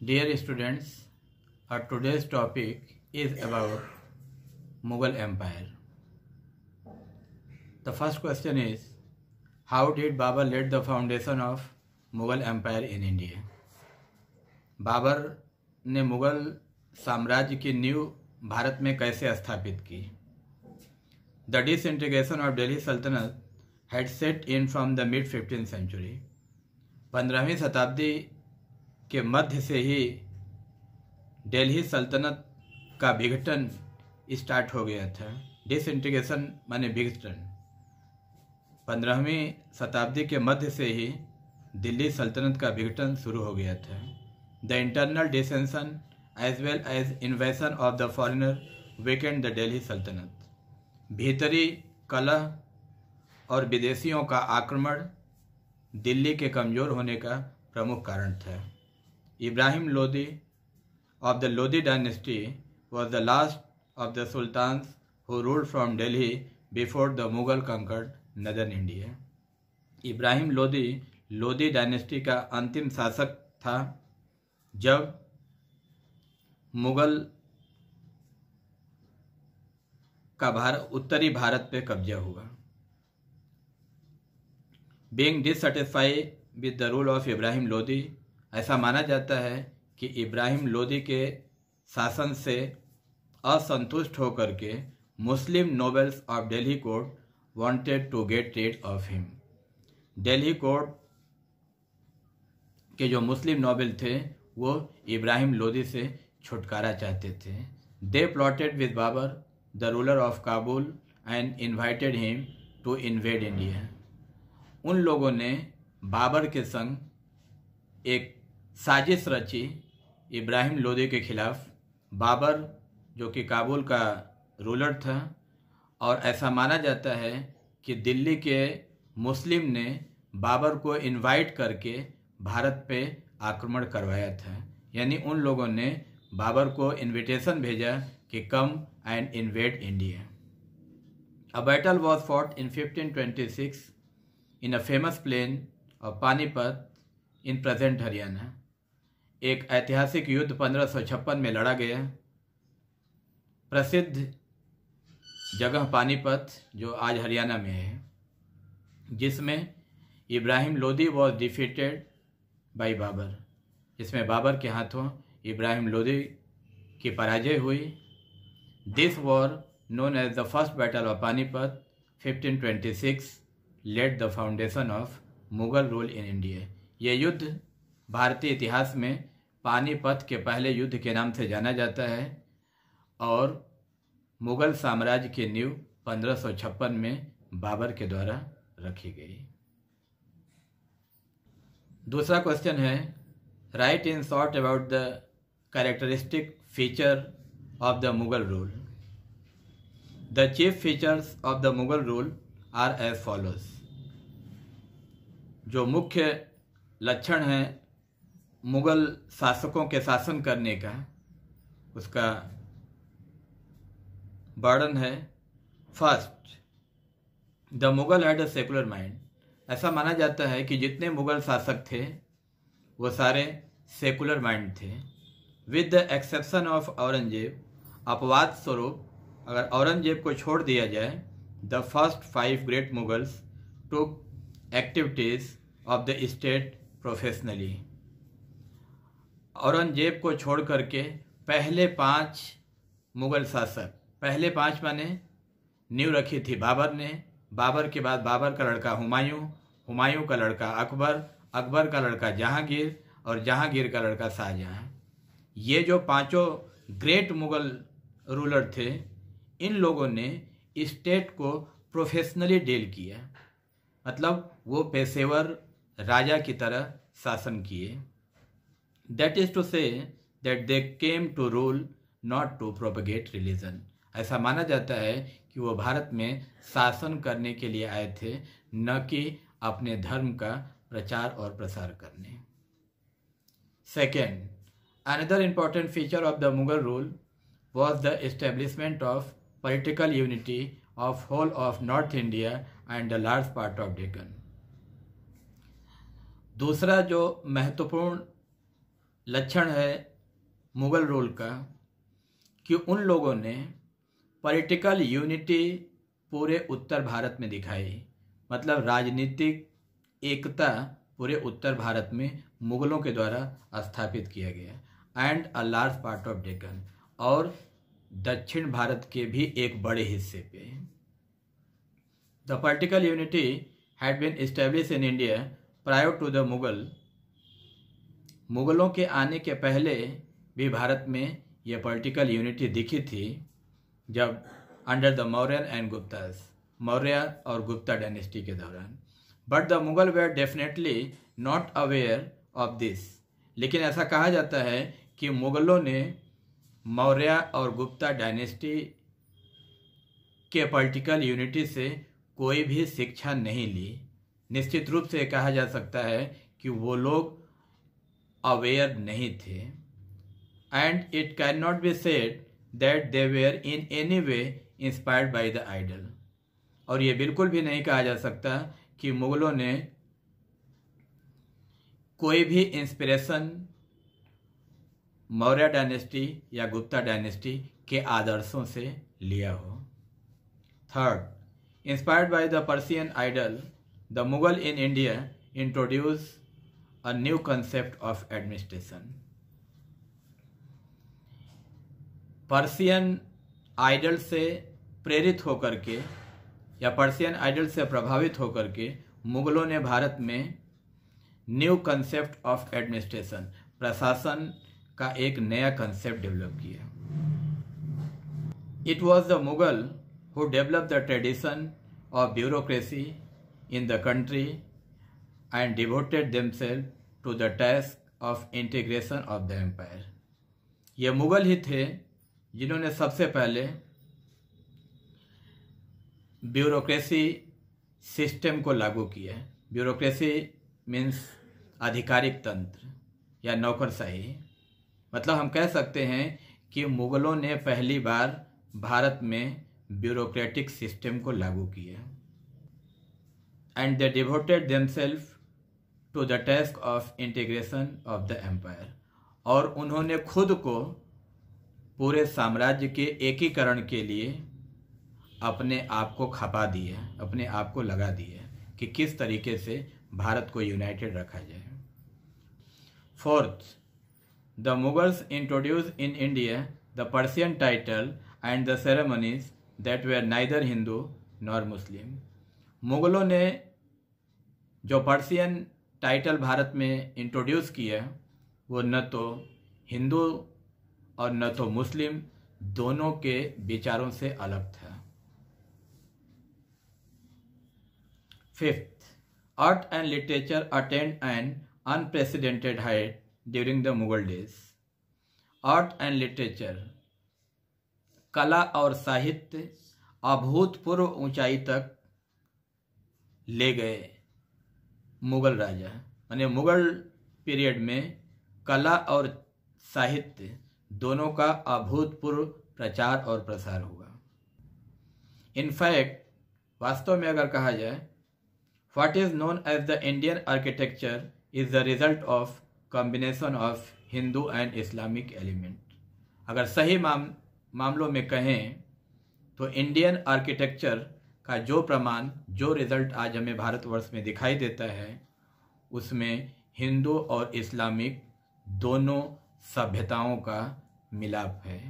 Dear students, our today's topic is about Mughal Empire. The first question is, how did Babur lay the foundation of Mughal Empire in India? Babar ने मुगल साम्राज्य की नींव भारत में कैसे स्थापित की? The disintegration of Delhi Sultanate had set in from the mid 15th century. 15वीं शताब्दी के मध्य से ही दिल्ली सल्तनत का विघटन स्टार्ट हो गया था। डिसइंटीग्रेशन माने विघटन। 15वीं शताब्दी के मध्य से ही दिल्ली सल्तनत का विघटन शुरू हो गया था। The internal dissension as well as invasion of the foreigner weakened the Delhi sultanate. भीतरी कलह और विदेशियों का आक्रमण दिल्ली के कमज़ोर होने का प्रमुख कारण था। Ibrahim Lodi of the Lodi dynasty was the last of the sultans who ruled from Delhi before the Mughal conquered northern India. Ibrahim Lodi Lodi dynasty का अंतिम शासक था जब मुगल का उत्तरी भारत पे कब्जा हुआ। Being dissatisfied with the rule of Ibrahim Lodi, ऐसा माना जाता है कि इब्राहिम लोदी के शासन से असंतुष्ट होकर के Muslim nobles of Delhi court wanted to get rid of him. Delhi court के जो मुस्लिम नोबल थे वो इब्राहिम लोदी से छुटकारा चाहते थे। They plotted with Babur the ruler of Kabul and invited him to invade India. उन लोगों ने बाबर के संग एक साजिश रची इब्राहिम लोदी के खिलाफ। बाबर जो कि काबुल का रूलर था, और ऐसा माना जाता है कि दिल्ली के मुस्लिम ने बाबर को इनवाइट करके भारत पे आक्रमण करवाया था। यानी उन लोगों ने बाबर को इनविटेशन भेजा कि come and invade India. A battle was fought in 1526 in a famous plain of Panipat in present Haryana. एक ऐतिहासिक युद्ध 1556 में लड़ा गया। प्रसिद्ध जगह पानीपत जो आज हरियाणा में है, जिसमें Ibrahim Lodi was defeated by Babur, जिसमें बाबर के हाथों इब्राहिम लोदी की पराजय हुई। This war known as the first battle of Panipat 1526 led the foundation of Mughal rule in India. यह युद्ध भारतीय इतिहास में पानीपत के पहले युद्ध के नाम से जाना जाता है और मुगल साम्राज्य की नींव 1556 में बाबर के द्वारा रखी गई। दूसरा क्वेश्चन है, write in short about the characteristic feature of the Mughal rule. The chief features of the Mughal rule are as follows. जो मुख्य लक्षण है मुगल शासकों के शासन करने का, उसका वर्णन है। First, the Mughal had a secular mind. ऐसा माना जाता है कि जितने मुगल शासक थे वो सारे सेकुलर माइंड थे। With the exception of Aurangzeb, अपवाद स्वरूप अगर औरंगजेब को छोड़ दिया जाए, the first 5 great Mughals took activities of the state professionally. Aurangzeb को छोड़ करके पहले 5 मुगल शासक, पहले 5 माने नींव रखी थी बाबर ने। बाबर के बाद बाबर का लड़का हुमायूं, हुमायूं का लड़का अकबर, अकबर का लड़का जहांगीर और जहांगीर का लड़का शाहजहां। ये जो 5 ग्रेट मुगल रूलर थे, इन लोगों ने स्टेट को प्रोफेशनली डील किया, मतलब वो पेशेवर राजा की तरह शासन किए। That is to say that they came to rule not to propagate religion. ऐसा माना जाता है कि वो भारत में शासन करने के लिए आए थे, न कि अपने धर्म का प्रचार और प्रसार करने। Second, another important feature of the Mughal rule was the establishment of political unity of whole of north India and the large part of Deccan. दूसरा जो महत्वपूर्ण लक्षण है मुग़ल रूल का कि उन लोगों ने पॉलिटिकल यूनिटी पूरे उत्तर भारत में दिखाई, मतलब राजनीतिक एकता पूरे उत्तर भारत में मुग़लों के द्वारा स्थापित किया गया। And a large part of Deccan, और दक्षिण भारत के भी एक बड़े हिस्से पे। The political unity had been establish in India prior to the मुग़लों के आने के पहले भी भारत में यह पॉलिटिकल यूनिटी दिखी थी, जब under the Mauryan and Guptas, Maurya और गुप्ता डायनेस्टी के दौरान। But the Mughal were definitely not aware of this, लेकिन ऐसा कहा जाता है कि मुग़लों ने मौर्य और गुप्ता डायनेस्टी के पॉलिटिकल यूनिटी से कोई भी शिक्षा नहीं ली। निश्चित रूप से कहा जा सकता है कि वो लोग अवेयर नहीं थे। And it can not be said that they were in any way inspired by the ideal, और ये बिल्कुल भी नहीं कहा जा सकता कि मुग़लों ने कोई भी इंस्पिरेशन मौर्य डायनेस्टी या गुप्ता डायनेस्टी के आदर्शों से लिया हो। Third, inspired by the Persian ideal, the Mughal in India introduce a new concept of administration. Persian ideal से प्रेरित होकर के या पर्शियन आइडल से प्रभावित होकर के मुग़लों ने भारत में न्यू कंसेप्ट ऑफ एडमिनिस्ट्रेशन, प्रशासन का एक नया कंसेप्ट डेवलप किया। It was the Mughal who develop the tradition of bureaucracy in the country and devoted themselves to the task of integration of the empire. ये मुग़ल ही थे जिन्होंने सबसे पहले ब्यूरोक्रेसी सिस्टम को लागू किया। ब्यूरोक्रेसी मीन्स आधिकारिक तंत्र या नौकरशाही, मतलब हम कह सकते हैं कि मुग़लों ने पहली बार भारत में ब्यूरोक्रेटिक सिस्टम को लागू किया। And they devoted themselves to the task of integration of the empire, और उन्होंने खुद को पूरे साम्राज्य के एकीकरण के लिए अपने आप को खपा दिया, अपने आप को लगा दिया कि किस तरीके से भारत को यूनाइटेड रखा जाए। Fourth, the Mughals introduce in India the Persian title and the ceremonies that were neither Hindu nor Muslim. मुग़लों ने जो पर्शियन टाइटल भारत में इंट्रोड्यूस किया वो न तो हिंदू और न तो मुस्लिम दोनों के विचारों से अलग था। Fifth, art and literature attend an unprecedented height during the Mughal days. Art and literature, कला और साहित्य अभूतपूर्व ऊंचाई तक ले गए मुगल राजा, यानी मुगल पीरियड में कला और साहित्य दोनों का अभूतपूर्व प्रचार और प्रसार हुआ। इनफैक्ट वास्तव में अगर कहा जाए, what is known as the Indian architecture is the result of combination of Hindu and Islamic element. अगर सही मामलों में कहें तो इंडियन आर्किटेक्चर का जो प्रमाण, जो रिजल्ट आज हमें भारतवर्ष में दिखाई देता है, उसमें हिंदू और इस्लामिक दोनों सभ्यताओं का मिलाप है।